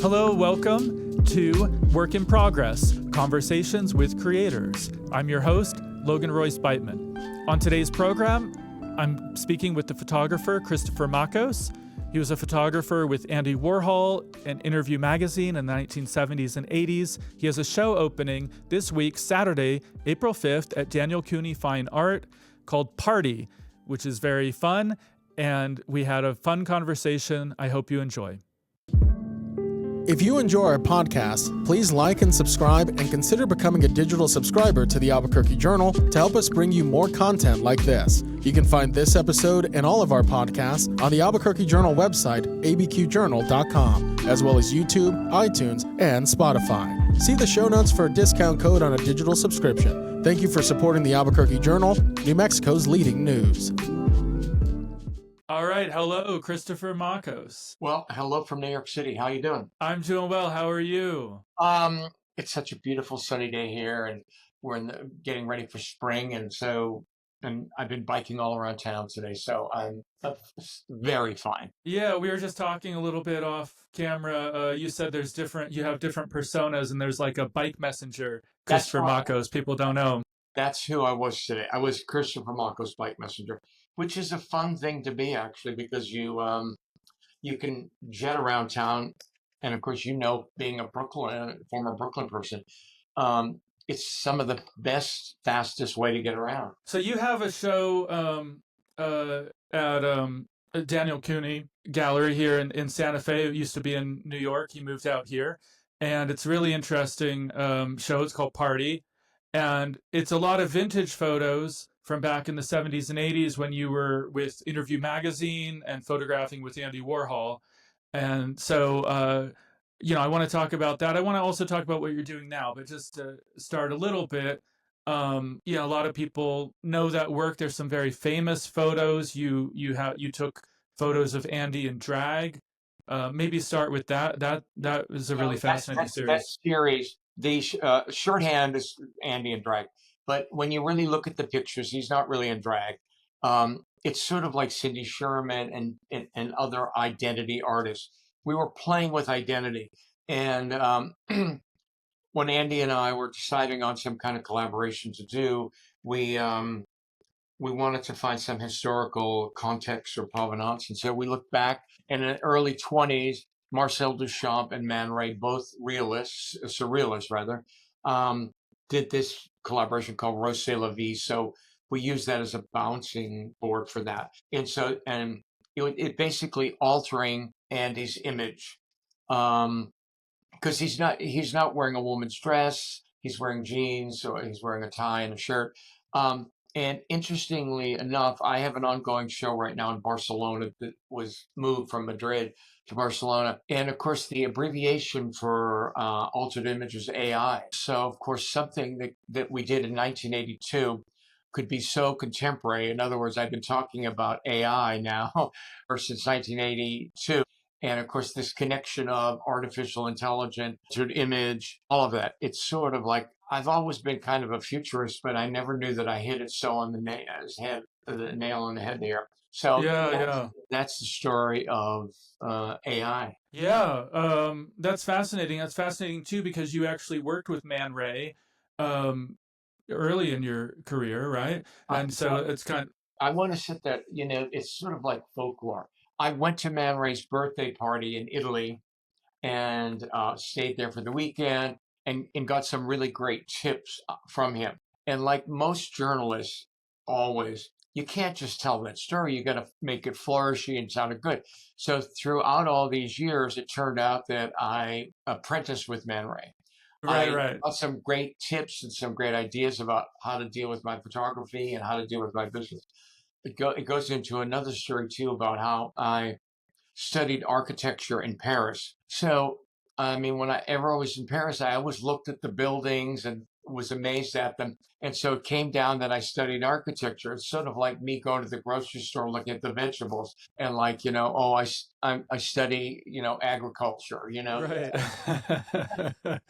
Hello, welcome to Work in Progress, Conversations with Creators. I'm your host, Logan Royce Beitman. On today's program, I'm speaking with the photographer, Christopher Makos. He was a photographer with Andy Warhol and Interview magazine in the 1970s and 80s. He has a show opening this week, Saturday, April 5th at Daniel Cooney Fine Art called Party, which is very fun. And we had a fun conversation. I hope you enjoy. If you enjoy our podcast, please like and subscribe and consider becoming a digital subscriber to the Albuquerque Journal to help us bring you more content like this. You can find this episode and all of our podcasts on the Albuquerque Journal website, abqjournal.com, as well as YouTube, iTunes, and Spotify. See the show notes for a discount code on a digital subscription. Thank you for supporting the Albuquerque Journal, New Mexico's leading news. All right. Hello, Christopher Makos. Well, hello from New York City. How you doing? I'm doing well. How are you? It's such a beautiful sunny day here, and we're getting ready for spring, and I've been biking all around town today, so I'm very fine. Yeah, we were just talking a little bit off camera. You said you have different personas, and there's like a bike messenger, Christopher Makos. People don't know. That's who I was today. I was Christopher Makos, bike messenger, which is a fun thing to be, actually, because you can jet around town, and of course, being a former Brooklyn person, it's some of the best, fastest way to get around. So you have a show at Daniel Cooney Gallery here in Santa Fe. It used to be in New York. He moved out here, and it's a really interesting show. It's called Party, and it's a lot of vintage photos from back in the 70s and 80s when you were with Interview magazine and photographing with Andy Warhol. And so, I want to talk about that. I want to also talk about what you're doing now, but just to start a little bit, a lot of people know that work. There's some very famous photos. You took photos of Andy in drag. Maybe start with that. That is a really fascinating series. That series, the shorthand is Andy in drag. But when you really look at the pictures, he's not really in drag. It's sort of like Cindy Sherman and other identity artists. We were playing with identity. And when Andy and I were deciding on some kind of collaboration to do, we wanted to find some historical context or provenance. And so we looked back, and in the early 20s, Marcel Duchamp and Man Ray, both surrealists rather, did this collaboration called Rose La Vie. So we used that as a bouncing board for that. And it basically altering Andy's image. Because he's not wearing a woman's dress, he's wearing jeans, or he's wearing a tie and a shirt. And interestingly enough, I have an ongoing show right now in Barcelona that was moved from Madrid to Barcelona. And of course, the abbreviation for altered image is AI. So of course, something that we did in 1982 could be so contemporary. In other words, I've been talking about AI now since 1982. And of course, this connection of artificial intelligence, altered image, all of that. It's sort of like, I've always been kind of a futurist, but I never knew that I hit it so on the nail on the head there. So that's the story of AI. Yeah, that's fascinating. That's fascinating too, because you actually worked with Man Ray early in your career, right? And so it's kind of... I want to set that, it's sort of like folklore. I went to Man Ray's birthday party in Italy and stayed there for the weekend and got some really great tips from him. And like most journalists, always, you can't just tell that story. You got to make it flourishy and sound good. So throughout all these years, it turned out that I apprenticed with Man Ray. Right. Got some great tips and some great ideas about how to deal with my photography and how to deal with my business. It goes into another story too about how I studied architecture in Paris. So, I mean, whenever I was in Paris, I always looked at the buildings and was amazed at them. And so it came down that I studied architecture. It's sort of like me going to the grocery store, looking at the vegetables and like, I study, agriculture, Right.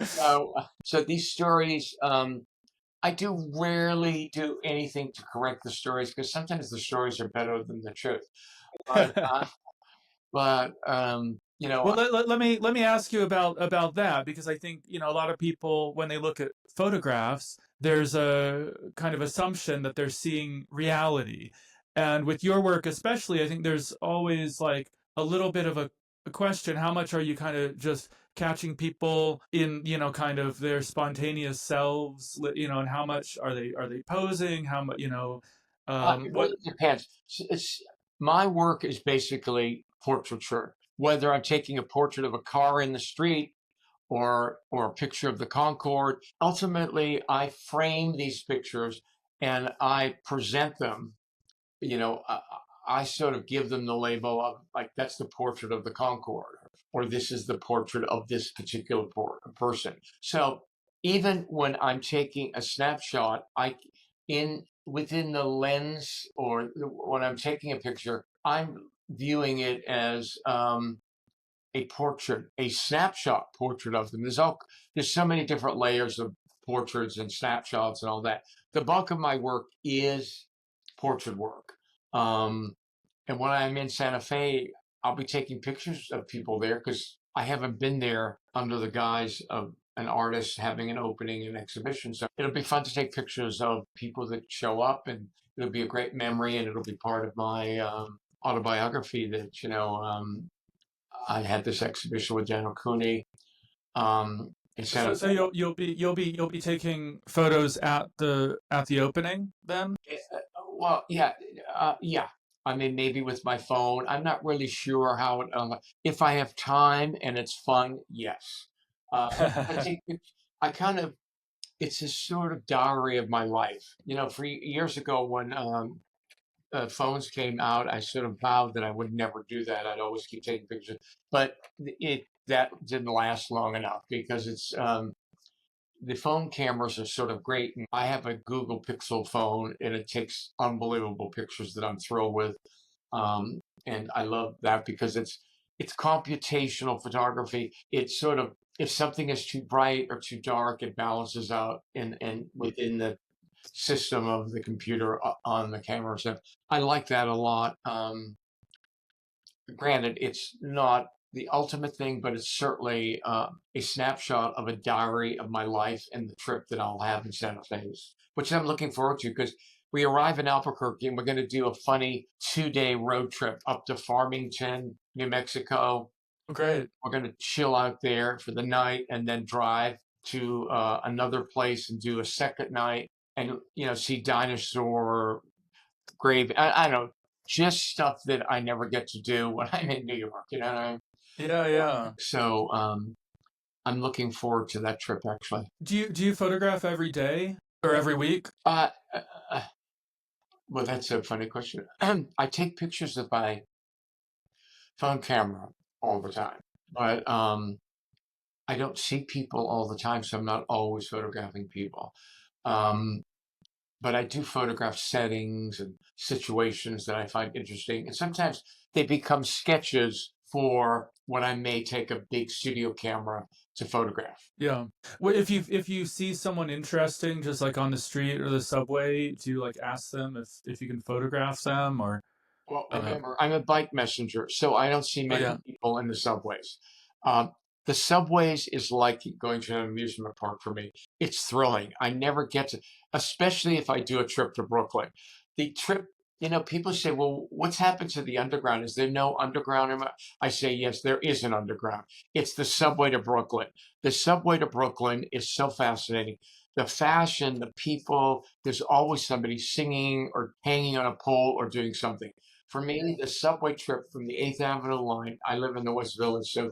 So these stories, I do rarely do anything to correct the stories because sometimes the stories are better than the truth. But You know, Well, let me ask you about that, because I think, you know, a lot of people, when they look at photographs, there's a kind of assumption that they're seeing reality. And with your work especially, I think there's always like a little bit of a question: how much are you kind of just catching people in, you know, kind of their spontaneous selves, you know, and how much are they posing? How much, you know, it what? really depends. My work is basically portraiture. Whether I'm taking a portrait of a car in the street or a picture of the Concorde, ultimately I frame these pictures and I present them. You know, I sort of give them the label of like that's the portrait of the Concorde, or this is the portrait of this particular person. So even when I'm taking a snapshot, I in within the lens or when I'm taking a picture, I'm viewing it as a portrait, a snapshot portrait of them. There's so many different layers of portraits and snapshots and all that. The bulk of my work is portrait work. Um, and when I'm in Santa Fe, I'll be taking pictures of people there because I haven't been there under the guise of an artist having an opening and exhibition. So it'll be fun to take pictures of people that show up, and it'll be a great memory, and it'll be part of my autobiography that, I had this exhibition with Daniel Cooney in So, Santa so Fe. you'll be taking photos at the opening then? Well, yeah, yeah. I mean, maybe with my phone. I'm not really sure how it. If I have time and it's fun, yes. I take. I kind of. It's a sort of diary of my life. You know, for years ago when phones came out, I sort of vowed that I would never do that. I'd always keep taking pictures, but it that didn't last long enough because it's the phone cameras are sort of great. And I have a Google Pixel phone, and it takes unbelievable pictures that I'm thrilled with. And I love that because it's computational photography. It's sort of if something is too bright or too dark, it balances out and within the system of the computer on the camera. So I like that a lot. Granted, it's not the ultimate thing, but it's certainly a snapshot of a diary of my life and the trip that I'll have in Santa Fe, which I'm looking forward to because we arrive in Albuquerque and we're going to do a funny 2-day road trip up to Farmington, New Mexico. Great. We're going to chill out there for the night and then drive to another place and do a second night and see dinosaur grave. I don't know, just stuff that I never get to do when I'm in New York. You know what I mean? Yeah, yeah. So I'm looking forward to that trip actually. Do you photograph every day or every week? Uh, well, that's a funny question. I take pictures of my phone camera all the time, but I don't see people all the time, so I'm not always photographing people. Um, but I do photograph settings and situations that I find interesting. And sometimes they become sketches for when I may take a big studio camera to photograph. Yeah. Well, if you see someone interesting, just like on the street or the subway, do you like ask them if you can photograph them or? Well, Uh, remember, I'm a bike messenger, so I don't see oh many yeah. people in the subways. Um, the subways is like going to an amusement park for me. It's thrilling. I never get to, especially if I do a trip to Brooklyn. The trip, people say, well, what's happened to the underground? Is there no underground? I say, yes, there is an underground. It's the subway to Brooklyn. The subway to Brooklyn is so fascinating. The fashion, the people, there's always somebody singing or hanging on a pole or doing something. For me, the subway trip from the 8th Avenue line, I live in the West Village, so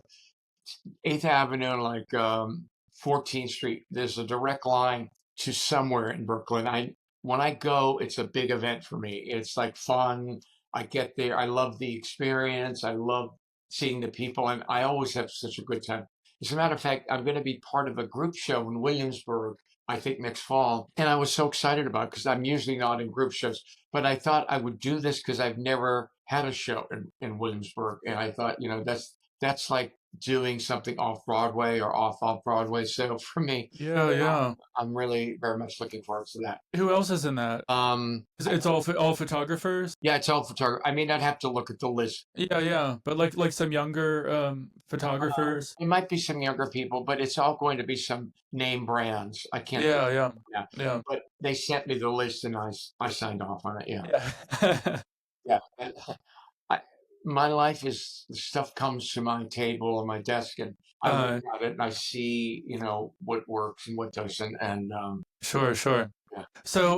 8th Avenue, like 14th Street, there's a direct line to somewhere in Brooklyn. When I go, it's a big event for me. It's like fun. I get there. I love the experience. I love seeing the people, and I always have such a good time. As a matter of fact, I'm going to be part of a group show in Williamsburg, I think next fall. And I was so excited about it because I'm usually not in group shows, but I thought I would do this because I've never had a show in Williamsburg. And I thought, that's like doing something off Broadway or off Broadway. So for me, Yeah, yeah. I'm really very much looking forward to that. Who else is in that? It's all photographers. Yeah, it's all photography. I mean, I'd have to look at the list. Yeah, yeah. But like some younger photographers. It might be some younger people, but it's all going to be some name brands. I can't. Yeah, yeah, Yeah, yeah, but they sent me the list and I signed off on it. Yeah, yeah. yeah. And I, my life is stuff comes to my table or my desk, and I look uh, at it and I see, what works and what doesn't, and sure, sure. yeah. So,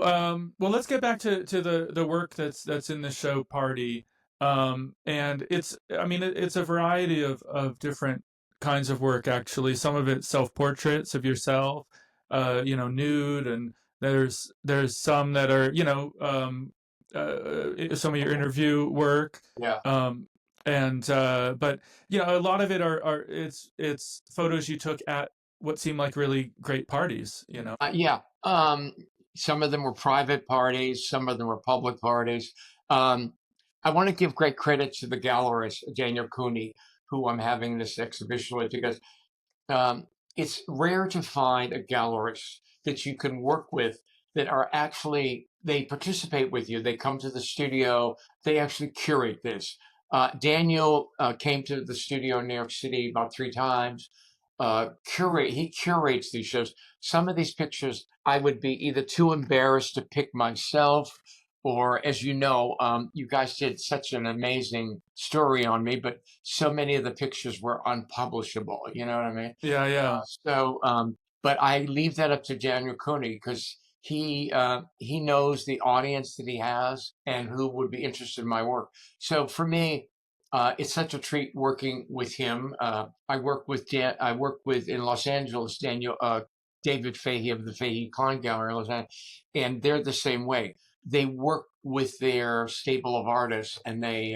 well, let's get back to the work that's in the show Party. And I mean, it's a variety of different kinds of work, actually. Some of it's self-portraits of yourself, nude, and there's some that are, some of your interview work. Yeah. And but a lot of it are it's photos you took at what seemed like really great parties. Yeah. Some of them were private parties, some of them were public parties. Um, I want to give great credit to the gallerist, Daniel Cooney, who I'm having this exhibition with, because um, it's rare to find a gallerist that you can work with that are actually, they participate with you. They come to the studio, they actually curate this. Daniel came to the studio in New York City about 3 times. He curates these shows. Some of these pictures I would be either too embarrassed to pick myself, or as you guys did such an amazing story on me, but so many of the pictures were unpublishable. You know what I mean? Yeah, yeah. But I leave that up to Daniel Cooney because he knows the audience that he has and who would be interested in my work. So for me, it's such a treat working with him. I work with in Los Angeles David Fahey of the Fahey Klein Gallery in Los Angeles, and they're the same way. They work with their stable of artists, and they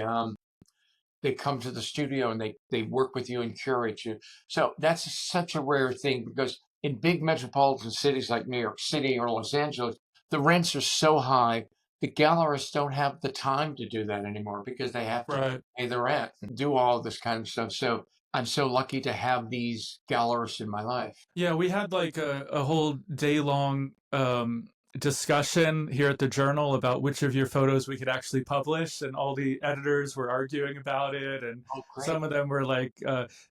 come to the studio and they work with you and curate you. So that's such a rare thing because in big metropolitan cities like New York City or Los Angeles, the rents are so high. The gallerists don't have the time to do that anymore because they have to Right. pay the rent and do all this kind of stuff. So I'm so lucky to have these gallerists in my life. Yeah, we had like a whole day long discussion here at the Journal about which of your photos we could actually publish, and all the editors were arguing about it. And Oh, great. some of them were like,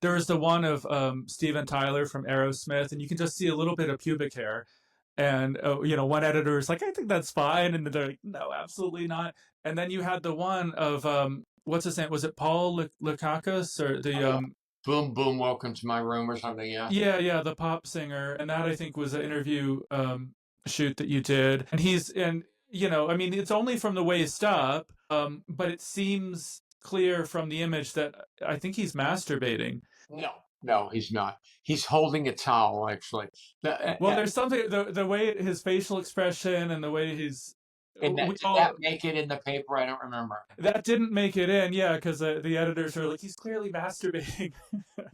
there was the one of Steven Tyler from Aerosmith, and you can just see a little bit of pubic hair. And one editor is like, I think that's fine, and they're like, no, absolutely not. And then you had the one of what's his name? Was it Paul Lukakis or the Boom Boom Welcome to My Room or something? Yeah. Yeah, the pop singer, and that I think was an interview shoot that you did. And I mean, it's only from the waist up, but it seems clear from the image that I think he's masturbating. No, he's not. He's holding a towel, actually. Well, there's something the way his facial expression and the way he's. Did that make it in the paper? I don't remember. That didn't make it in, yeah, because the editors are like, he's clearly masturbating.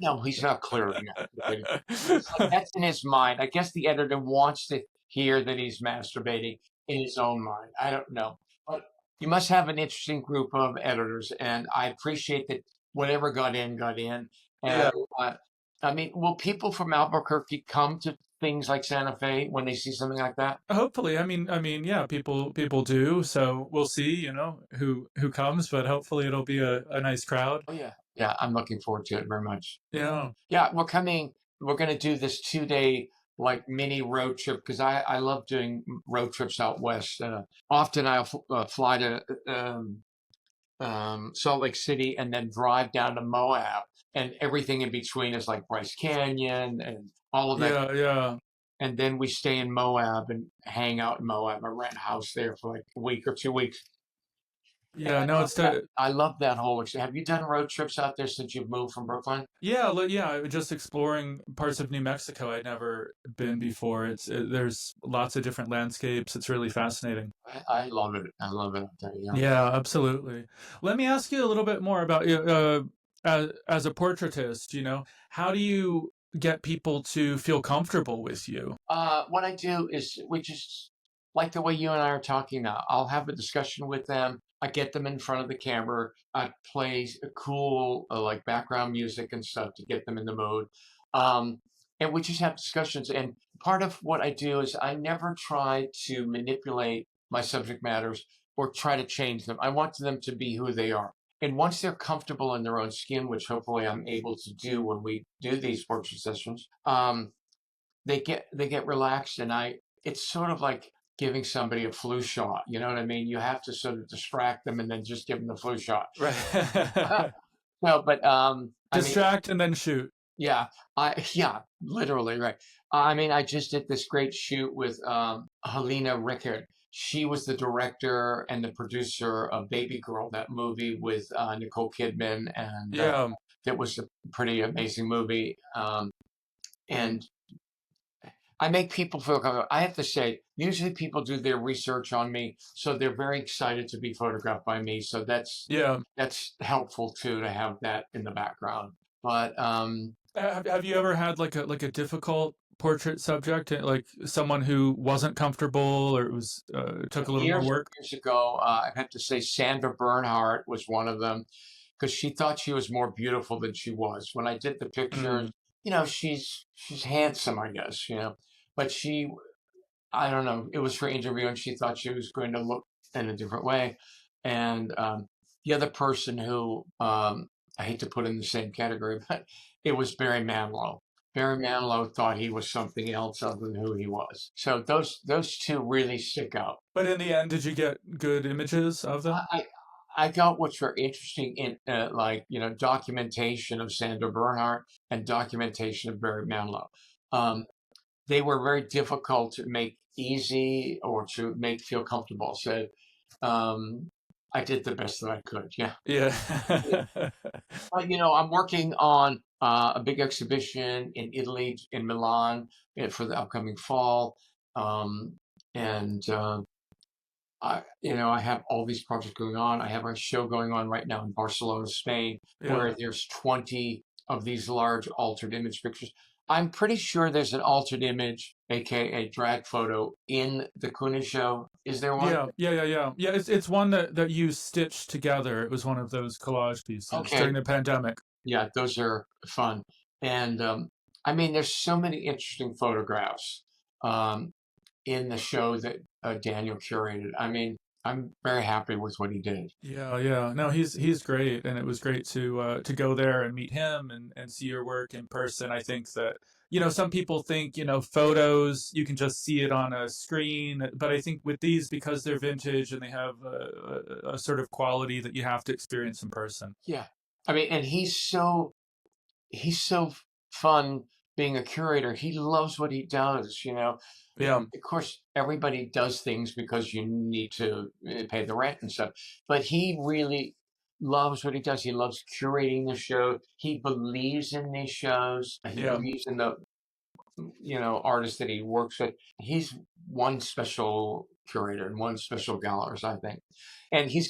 No, he's not clearly masturbating. That's in his mind. I guess the editor wants to hear that he's masturbating in his own mind. I don't know. But you must have an interesting group of editors, and I appreciate that whatever got in, got in. And I mean, will people from Albuquerque come to things like Santa Fe when they see something like that? Hopefully, I mean, yeah, people do. So we'll see, who comes, but hopefully it'll be a nice crowd. Oh yeah, I'm looking forward to it very much. Yeah, we're coming. We're going to do this 2-day like mini road trip because I love doing road trips out west. Often I'll fly to Salt Lake City and then drive down to Moab, and everything in between is like Bryce Canyon and all of that. Yeah. And then we stay in Moab and hang out in Moab. I rent a house there for like a week or 2 weeks. Yeah, And no, I love that whole. Have you done road trips out there since you've moved from Brooklyn? yeah, just exploring parts of New Mexico I'd never been before. There's lots of different landscapes. It's really fascinating. I love it. I love it out there. Yeah. Yeah, absolutely. Let me ask you a little bit more about as a portraitist. How do you get people to feel comfortable with you? What I do is we just like the way you and I are talking now. I'll have a discussion with them. I get them in front of the camera. I play a cool like background music and stuff to get them in the mood. And we just have discussions. And part of what I do is I never try to manipulate my subject matters or try to change them. I want them to be who they are. And once they're comfortable in their own skin, which hopefully I'm able to do when we do these workshop sessions, they get relaxed, and it's sort of like giving somebody a flu shot. You know what I mean? You have to sort of distract them and then just give them the flu shot. Right. No, but I mean, Distract and then shoot. yeah, yeah, literally, right. I mean, I just did this great shoot with Helena Rickard. She was the director and the producer of Baby Girl, that movie with Nicole Kidman, and Yeah. that was a pretty amazing movie. And I make people feel comfortable. I have to say, usually people do their research on me, so they're very excited to be photographed by me. So that's Yeah. helpful too, to have that in the background. But Have you ever had like a difficult portrait subject, like someone who wasn't comfortable or it was took a little more work? years ago, I have to say Sandra Bernhardt was one of them, because she thought she was more beautiful than she was. When I did the pictures, Mm. she's handsome, I guess, but I don't know, it was for interview, and she thought she was going to look in a different way. And the other person who I hate to put in the same category, but it was Barry Manilow. Barry Manilow thought he was something else other than who he was. So those two really stick out. But in the end, did you get good images of them? I got what's very interesting in documentation of Sandra Bernhardt and documentation of Barry Manilow. They were very difficult to make easy or to make feel comfortable. So I did the best that I could. Yeah. Yeah. But I'm working on a big exhibition in Italy, in Milan, for the upcoming fall, and I have all these projects going on. I have a show going on right now in Barcelona, Spain, Yeah. where there's 20 of these large altered image pictures. I'm pretty sure there's an altered image, aka drag photo, in the Cooney show. Is there one? Yeah. It's one that you stitched together. It was one of those collage pieces Okay. during the pandemic. Yeah, those are fun. And I mean, there's so many interesting photographs in the show that Daniel curated. I mean, I'm very happy with what he did. Yeah. No, he's great, and it was great to go there and meet him and see your work in person. I think that some people think photos you can just see it on a screen, but I think with these, because they're vintage and they have a sort of quality that you have to experience in person. Yeah, I mean, and he's so fun being a curator. He loves what he does. Yeah. Of course, everybody does things because you need to pay the rent and stuff, but he really loves what he does. He loves curating the show. He believes in these shows. He Yeah. believes in the artists that he works with. He's one special curator and one special gallerist, I think. And he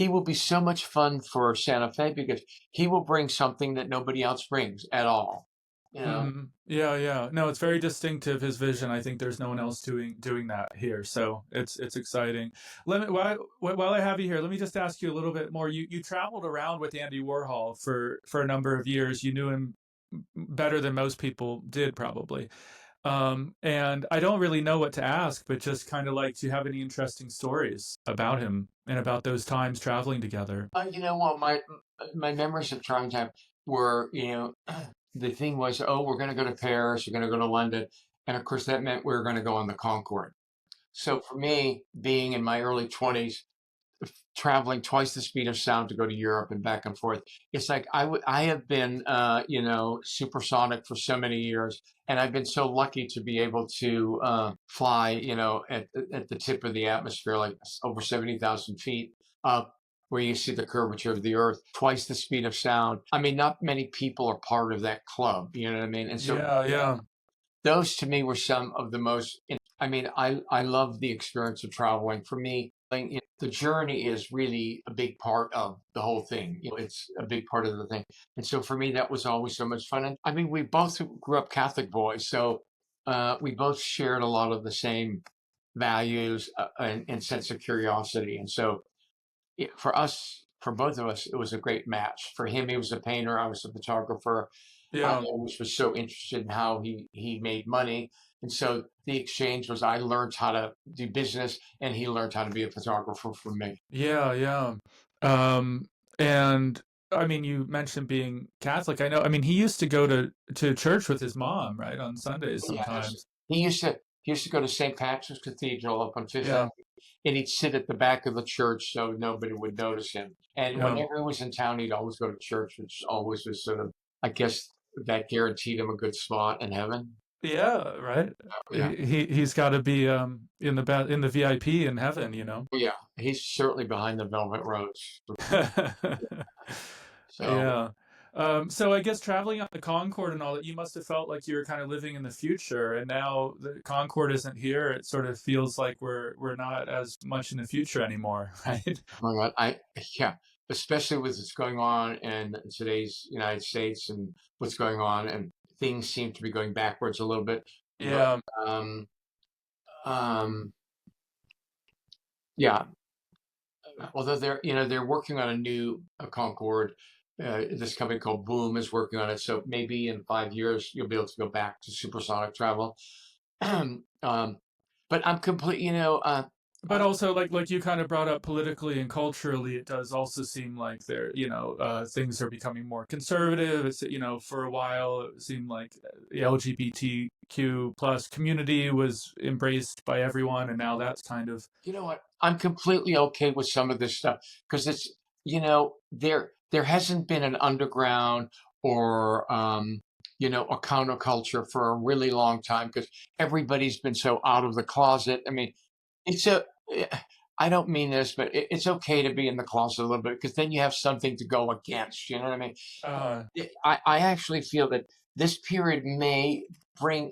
will be so much fun for Santa Fe, because he will bring something that nobody else brings at all. Yeah. No, it's very distinctive, his vision. I think there's no one else doing that here, so it's exciting. While I have you here, let me just ask you a little bit more. You traveled around with Andy Warhol for a number of years. You knew him better than most people did, probably. And I don't really know what to ask, but just kind of like, do you have any interesting stories about him and about those times traveling together? Well, my memories of trying time were, the thing was, oh, we're going to go to Paris, we're going to go to London. And of course, that meant we were going to go on the Concorde. So for me, being in my early 20s, traveling twice the speed of sound to go to Europe and back and forth, it's like I have been, supersonic for so many years. And I've been so lucky to be able to fly, at the tip of the atmosphere, like over 70,000 feet up, where you see the curvature of the earth, twice the speed of sound. I mean, not many people are part of that club, you know what I mean? And so Yeah. those to me were some of the most, I mean, I love the experience of traveling. For me, the journey is really a big part of the whole thing. It's a big part of the thing. And so for me, that was always so much fun. And I mean, we both grew up Catholic boys, so we both shared a lot of the same values, and sense of curiosity. And so for us, for both of us, it was a great match. For him, he was a painter. I was a photographer. I Yeah. always was so interested in how he made money. And so the exchange was I learned how to do business and he learned how to be a photographer from me. Yeah, yeah. Um, and I mean, you mentioned being Catholic. I know, I mean, he used to go to church with his mom, right, on Sundays Yeah, sometimes. he used to go to St. Patrick's Cathedral up on Fifth Yeah, Avenue, and he'd sit at the back of the church so nobody would notice him. And yeah, whenever he was in town, he'd always go to church, which always was sort of, I guess, that guaranteed him a good spot in heaven. yeah, right. Yeah. He's got to be in the VIP in heaven, you know. Yeah, he's certainly behind the velvet ropes. So, Yeah. So I guess traveling on the Concorde and all that, you must have felt like you were kind of living in the future, and now the Concorde isn't here. It sort of feels like we're not as much in the future anymore, right? oh my God, yeah, especially with what's going on in today's United States and what's going on, and things seem to be going backwards a little bit. But Yeah, um, um, yeah, although they're working on a new Concorde. This company called Boom is working on it, so maybe in 5 years you'll be able to go back to supersonic travel. um, but I'm complete. but also like you kind of brought up politically and culturally, it does also seem like things are becoming more conservative. It's for a while it seemed like the LGBTQ plus community was embraced by everyone, and now that's kind of You know what? I'm completely okay with some of this stuff because there hasn't been an underground or a counterculture for a really long time because everybody's been so out of the closet. I mean, it's a eh, I don't mean this, but it's okay to be in the closet a little bit because then you have something to go against. You know what I mean? uh I actually feel that this period bring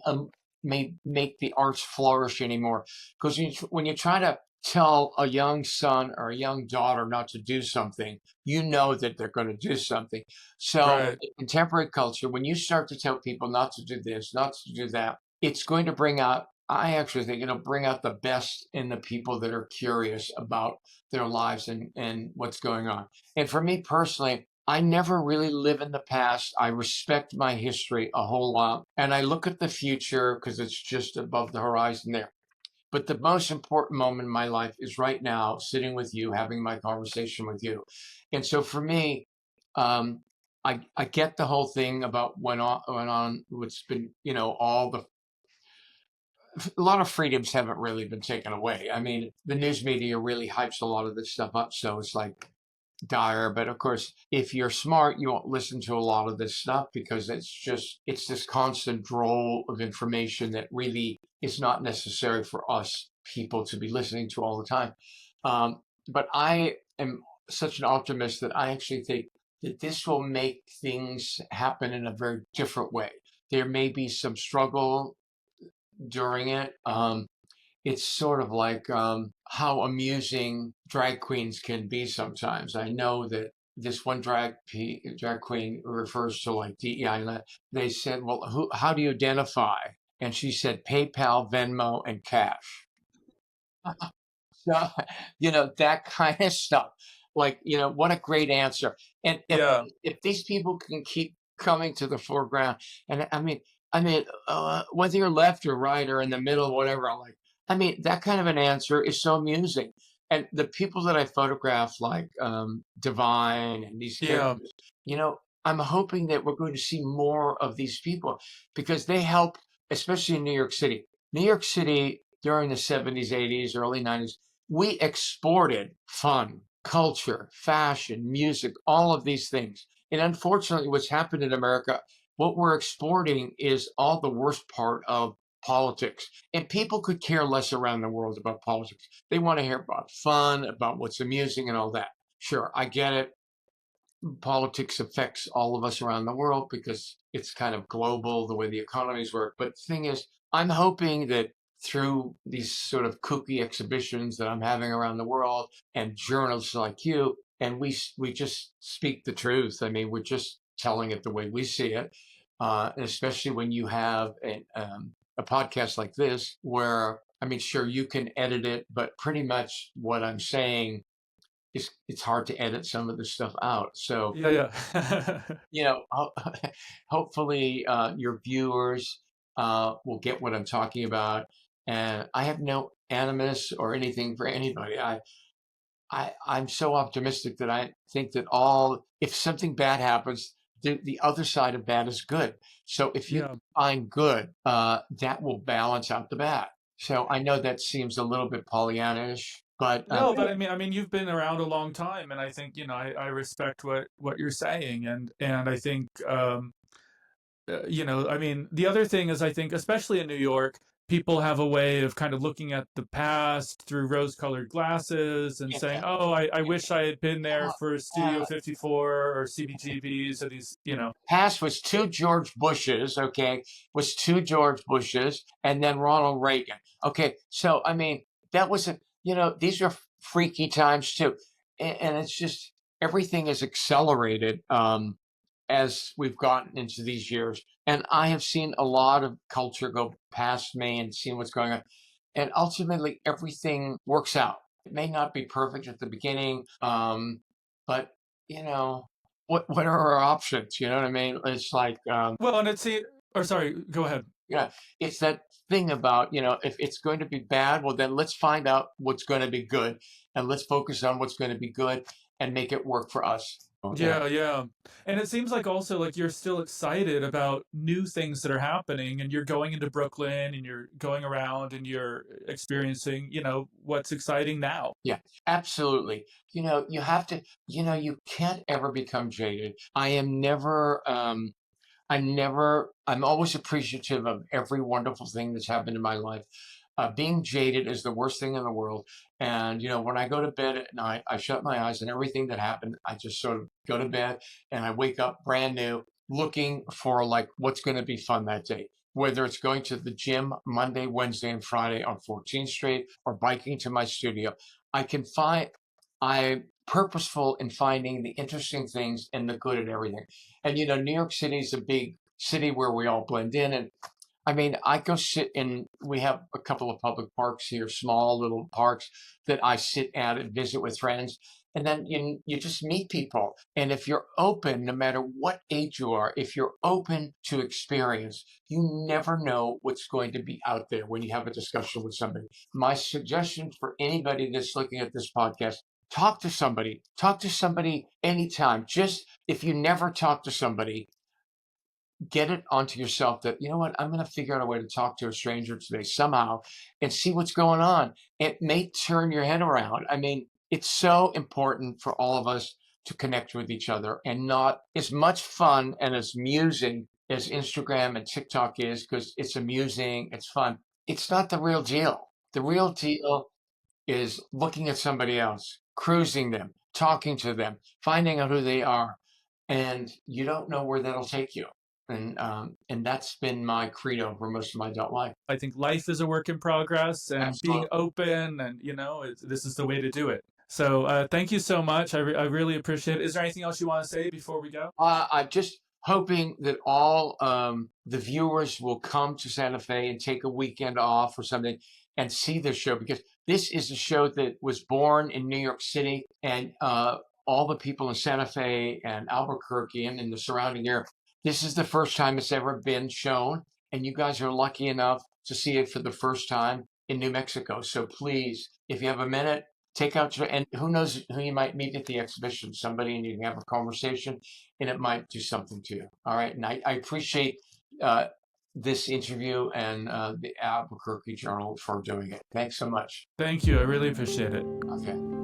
may make the arts flourish anymore because when you try to tell a young son or a young daughter not to do something, you know that they're going to do something. So right. in contemporary culture, when you start to tell people not to do this, not to do that, it's going to bring out. I actually think it'll bring out the best in the people that are curious about their lives and what's going on. And for me personally, I never really live in the past. I respect my history a whole lot. And I look at the future because it's just above the horizon there. But the most important moment in my life is right now, sitting with you, having my conversation with you. And so for me, um, I get the whole thing about went on what's been, all the a lot of freedoms haven't really been taken away. I mean, the news media really hypes a lot of this stuff up. So it's like dire. But of course, if you're smart, you won't listen to a lot of this stuff because it's this constant droll of information that really is not necessary for us people to be listening to all the time. But I am such an optimist that I actually think that this will make things happen in a very different way. There may be some struggle during it. It's sort of like how amusing drag queens can be sometimes. I know that this one drag queen refers to like DEI. And they said, "Well, how do you identify?" And she said, "PayPal, Venmo, and cash." So, that kind of stuff. Like, what a great answer. And Yeah. if these people can keep coming to the foreground, and I mean, whether you're left or right or in the middle, whatever, I mean, that kind of an answer is so amusing. And the people that I photograph, like Divine and these Yeah. characters, I'm hoping that we're going to see more of these people because they help, especially in New York City. New York City during the 70s, 80s, early 90s, we exported fun, culture, fashion, music, all of these things. And unfortunately, what's happened in America, what we're exporting is all the worst part of politics. And people could care less around the world about politics. They want to hear about fun, about what's amusing and all that. Sure, I get it. Politics affects all of us around the world because it's kind of global, the way the economies work. But the thing is, I'm hoping that through these sort of kooky exhibitions that I'm having around the world and journalists like you, and we just speak the truth. I mean, we're just telling it the way we see it, and especially when you have a podcast like this where I mean, sure, you can edit it, but pretty much what I'm saying is it's hard to edit some of the stuff out. So, Yeah, yeah. hopefully your viewers will get what I'm talking about. And I have no animus or anything for anybody. I'm so optimistic that I think that if something bad happens, the other side of bad is good. So if you Yeah. find good, that will balance out the bad. So I know that seems a little bit Pollyannish, but No, but I mean, you've been around a long time, and I think, I respect what you're saying, and I think, I mean, the other thing is, I think, especially in New York, people have a way of kind of looking at the past through rose-colored glasses and saying, yeah, "Oh, I wish I had been there for Studio uh, 54 or CBGBs or these." past was two George Bushes, okay, was two George Bushes, and then Ronald Reagan. Okay, so I mean, that was these are freaky times too, and it's just everything is accelerated as we've gotten into these years. And I have seen a lot of culture go past me and seen what's going on, and ultimately everything works out. It may not be perfect at the beginning, but you know what are our options? You know what I mean? It's like, Well, and or sorry, go ahead. yeah, it's that thing about, if it's going to be bad, well, then let's find out what's going to be good and let's focus on what's going to be good and make it work for us. Yeah, yeah. And it seems like also like you're still excited about new things that are happening, and you're going into Brooklyn and you're going around and you're experiencing, what's exciting now. Yeah, absolutely. You have to, you can't ever become jaded. I'm always appreciative of every wonderful thing that's happened in my life. Being jaded is the worst thing in the world. And, when I go to bed at night, I shut my eyes and everything that happened, I just sort of go to bed and I wake up brand new, looking for like what's going to be fun that day. Whether it's going to the gym Monday, Wednesday, and Friday on 14th Street or biking to my studio, I'm purposeful in finding the interesting things and the good in everything. And New York City is a big city where we all blend in. And I mean, I go sit in, we have a couple of public parks here, small little parks that I sit at and visit with friends. And then you just meet people. And if you're open, no matter what age you are, if you're open to experience, you never know what's going to be out there when you have a discussion with somebody. My suggestion for anybody that's looking at this podcast, talk to somebody anytime. Just if you never talk to somebody, get it onto yourself that, you know what, I'm going to figure out a way to talk to a stranger today somehow and see what's going on. It may turn your head around. I mean, it's so important for all of us to connect with each other, and not as much fun and as amusing as Instagram and TikTok is, because it's amusing, it's fun. It's not the real deal. The real deal is looking at somebody else, cruising them, talking to them, finding out who they are, and you don't know where that'll take you. And that's been my credo for most of my adult life. I think life is a work in progress, and being Absolutely. open, and this is the way to do it. So thank you so much. I really appreciate it. Is there anything else you want to say before we go? I'm just hoping that all the viewers will come to Santa Fe and take a weekend off or something and see this show, because this is a show that was born in New York City, and all the people in Santa Fe and Albuquerque and in the surrounding area, this is the first time it's ever been shown, and you guys are lucky enough to see it for the first time in New Mexico. So please, if you have a minute, take out and who knows who you might meet at the exhibition, somebody, and you can have a conversation, and it might do something to you. All right. And I appreciate this interview and the Albuquerque Journal for doing it. Thanks so much. Thank you. I really appreciate it. Okay.